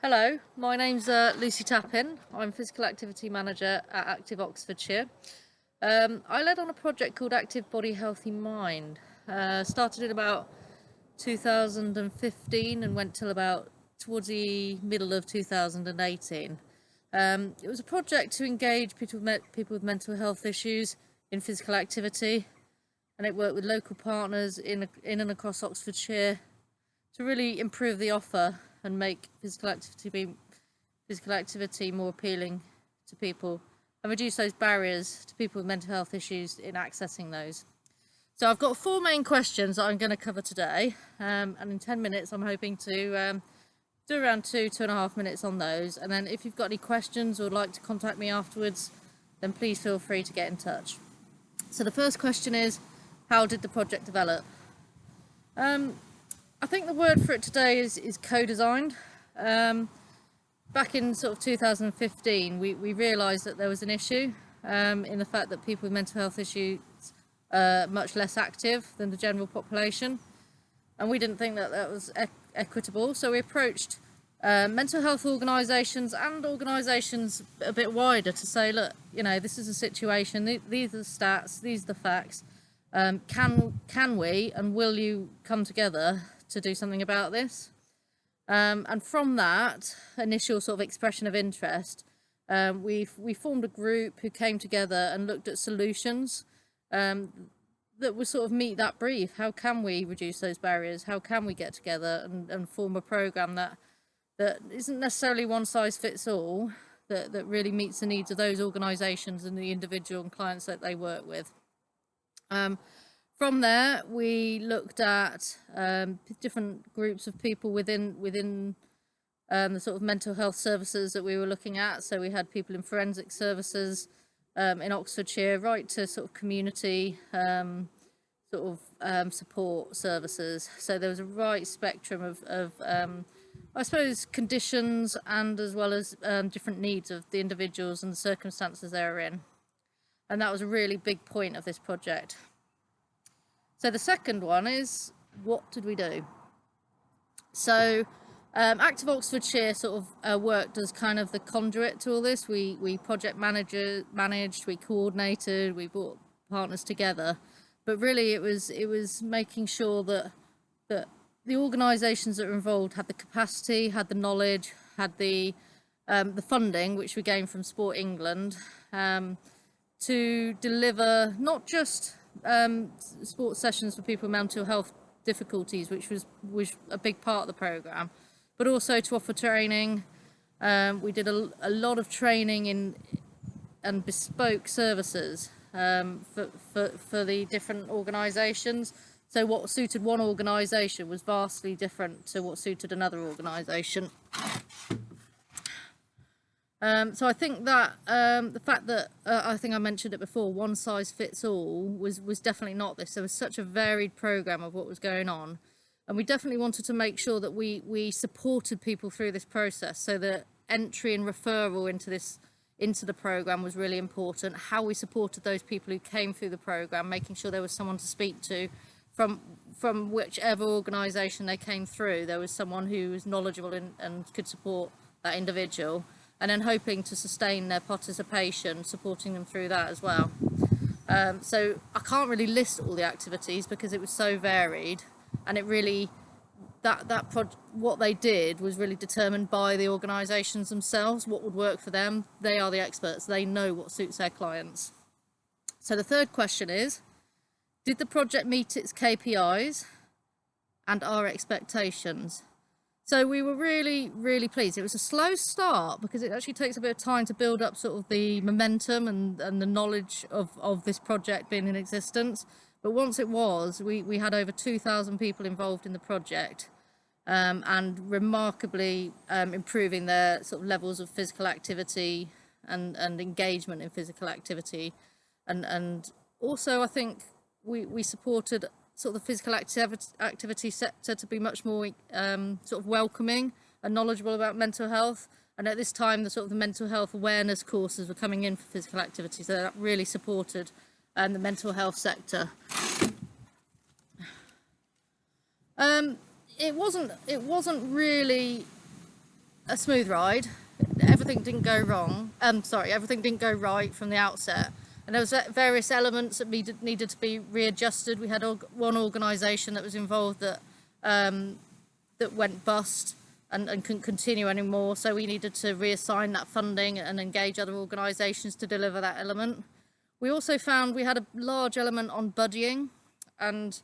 Hello, my name's Lucy Tappin. I'm Physical Activity Manager at Active Oxfordshire. I led on a project called Active Body Healthy Mind. Started in about 2015 and went till about towards the middle of 2018. It was a project to engage people with mental health issues in physical activity, and it worked with local partners in and across Oxfordshire to really improve the offer and make physical activity more appealing to people and reduce those barriers to people with mental health issues in accessing those. So I've got four main questions that I'm going to cover today, and in 10 minutes I'm hoping to do around 2.5 minutes on those. And then if you've got any questions or would like to contact me afterwards, then please feel free to get in touch. So the first question is, how did the project develop? I think the word for it today is co-designed. Back in sort of 2015, we realised that there was an issue in the fact that people with mental health issues are much less active than the general population, and we didn't think that that was equitable. So we approached mental health organisations and organisations a bit wider to say, look, you know, this is a situation. These are the stats. These are the facts. Can we and will you come together to do something about this? And from that initial sort of expression of interest, we formed a group who came together and looked at solutions that would sort of meet that brief. How can we reduce those barriers? How can we get together and form a programme that isn't necessarily one size fits all, that really meets the needs of those organisations and the individual and clients that they work with? From there, we looked at different groups of people within the sort of mental health services that we were looking at. So we had people in forensic services in Oxfordshire, right to sort of community support services. So there was a right spectrum of I suppose, conditions and as well as different needs of the individuals and the circumstances they're in. And that was a really big point of this project. So the second one is, what did we do? So Active Oxfordshire sort of worked as kind of the conduit to all this. We project managed, we coordinated, we brought partners together, but really it was making sure that the organisations that were involved had the capacity, had the knowledge, had the funding, which we gained from Sport England, to deliver not just sports sessions for people with mental health difficulties, which was a big part of the programme, but also to offer training. We did a lot of training and bespoke services for the different organisations. So what suited one organisation was vastly different to what suited another organisation. So I think that the fact that I think I mentioned it before, one size fits all was definitely not this. There was such a varied programme of what was going on, and we definitely wanted to make sure that we supported people through this process. So that entry and referral into the programme was really important. How we supported those people who came through the programme, making sure there was someone to speak to from whichever organisation they came through. There was someone who was knowledgeable and could support that individual. And then hoping to sustain their participation, supporting them through that as well. So I can't really list all the activities because it was so varied, and it really, what they did was really determined by the organisations themselves, what would work for them. They are the experts, they know what suits their clients. So the third question is, did the project meet its KPIs and our expectations? So we were really, really pleased. It was a slow start because it actually takes a bit of time to build up sort of the momentum and the knowledge of this project being in existence. But once it was, we had over 2,000 people involved in the project, and remarkably improving their sort of levels of physical activity and engagement in physical activity. And also I think we supported sort of the physical activity sector to be much more sort of welcoming and knowledgeable about mental health. And at this time, the mental health awareness courses were coming in for physical activity, so that really supported the mental health sector. It wasn't really a smooth ride. Everything didn't go wrong. Everything didn't go right from the outset. And there was various elements that needed to be readjusted. We had one organisation that was involved that went bust and couldn't continue anymore. So we needed to reassign that funding and engage other organisations to deliver that element. We also found we had a large element on budgeting, and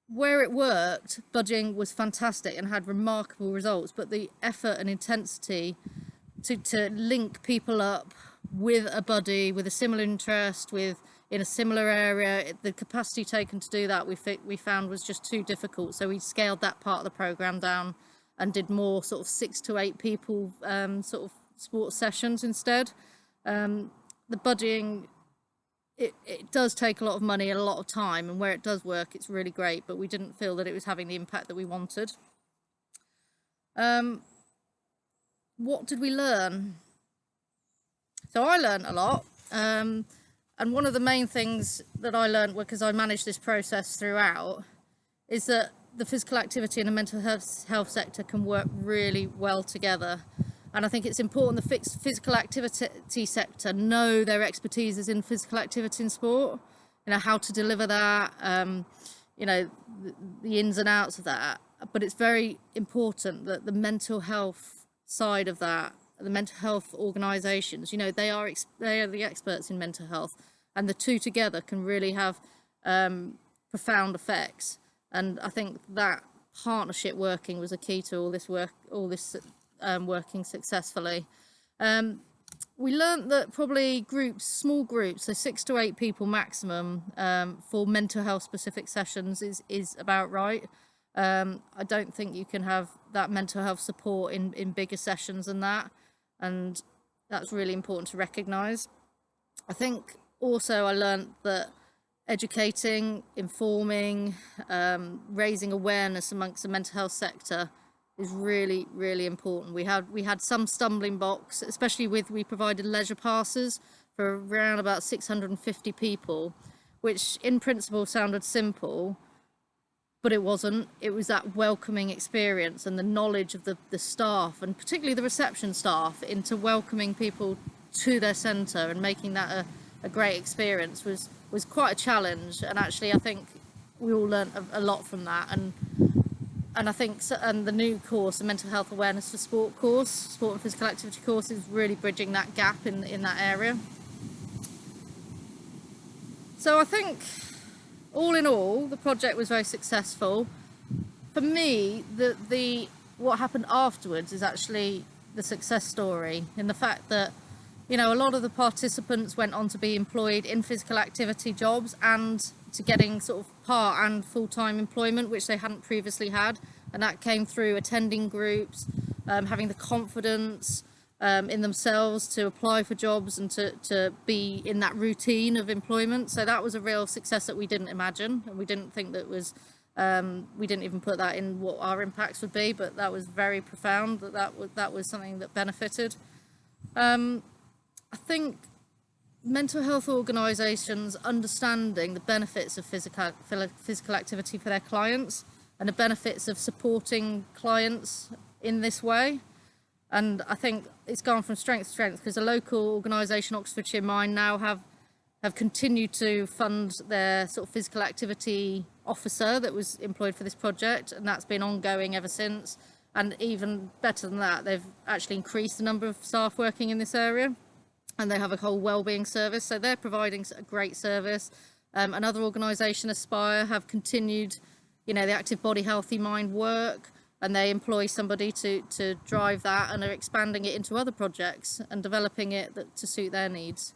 where it worked, budgeting was fantastic and had remarkable results, but the effort and intensity to link people up with a buddy, with a similar interest, in a similar area, the capacity taken to do that we found was just too difficult. So we scaled that part of the programme down and did more sort of 6 to 8 people sort of sports sessions instead. The budgeting, it does take a lot of money and a lot of time, and where it does work, it's really great, but we didn't feel that it was having the impact that we wanted. What did we learn? So I learned a lot, and one of the main things that I learned, because I managed this process throughout, is that the physical activity and the mental health sector can work really well together. And I think it's important the physical activity sector know their expertise is in physical activity and sport, how to deliver that, the ins and outs of that. But it's very important that the mental health side of that, the mental health organisations, they are the experts in mental health, and the two together can really have profound effects. And I think that partnership working was a key to all this working successfully. We learnt that probably small groups, so 6 to 8 people maximum, for mental health specific sessions is about right. I don't think you can have that mental health support in bigger sessions than that, and that's really important to recognise. I think also I learnt that educating, informing, raising awareness amongst the mental health sector is really, really important. We had some stumbling blocks, especially we provided leisure passes for around about 650 people, which in principle sounded simple, but it wasn't. It was that welcoming experience and the knowledge of the staff, and particularly the reception staff, into welcoming people to their centre and making that a great experience was quite a challenge. And actually I think we all learnt a lot from that, and I think and the new course, the mental health awareness for sport course, sport and physical activity course, is really bridging that gap in that area. So I think all in all, the project was very successful. For me, what happened afterwards is actually the success story, in the fact that, a lot of the participants went on to be employed in physical activity jobs and to getting sort of part and full-time employment, which they hadn't previously had. And that came through attending groups, having the confidence in themselves to apply for jobs and to be in that routine of employment. So that was a real success that we didn't imagine, and we didn't think that was, we didn't even put that in what our impacts would be, but that was very profound, that was something that benefited. I think mental health organisations understanding the benefits of physical activity for their clients and the benefits of supporting clients in this way. And I think it's gone from strength to strength, because a local organisation, Oxfordshire Mine, now have continued to fund their sort of physical activity officer that was employed for this project, and that's been ongoing ever since. And even better than that, they've actually increased the number of staff working in this area, and they have a whole wellbeing service, so they're providing a great service. Another organisation, Aspire, have continued, the Active Body Healthy Mind work, and they employ somebody to drive that, and are expanding it into other projects and developing it to suit their needs.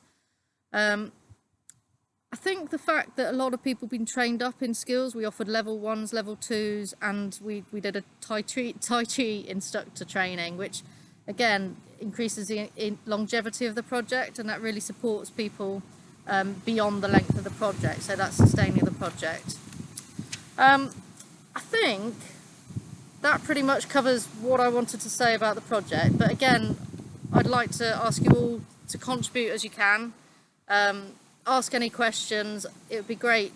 I think the fact that a lot of people have been trained up in skills, we offered level 1s, level 2s, and we did a Tai Chi instructor training, which again increases the longevity of the project, and that really supports people beyond the length of the project, so that's sustaining the project. I think that pretty much covers what I wanted to say about the project, but again, I'd like to ask you all to contribute as you can. Ask any questions. It would be great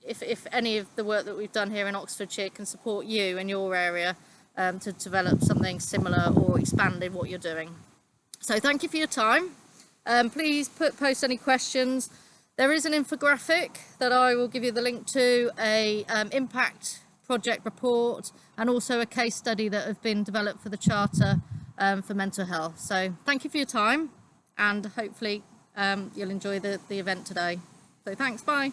if any of the work that we've done here in Oxfordshire can support you in your area. to develop something similar or expanding what you're doing. So thank you for your time. Please post any questions. There is an infographic that I will give you the link to, a impact project report, and also a case study that have been developed for the Charter for mental health. So thank you for your time, and hopefully you'll enjoy the event today. So thanks, bye.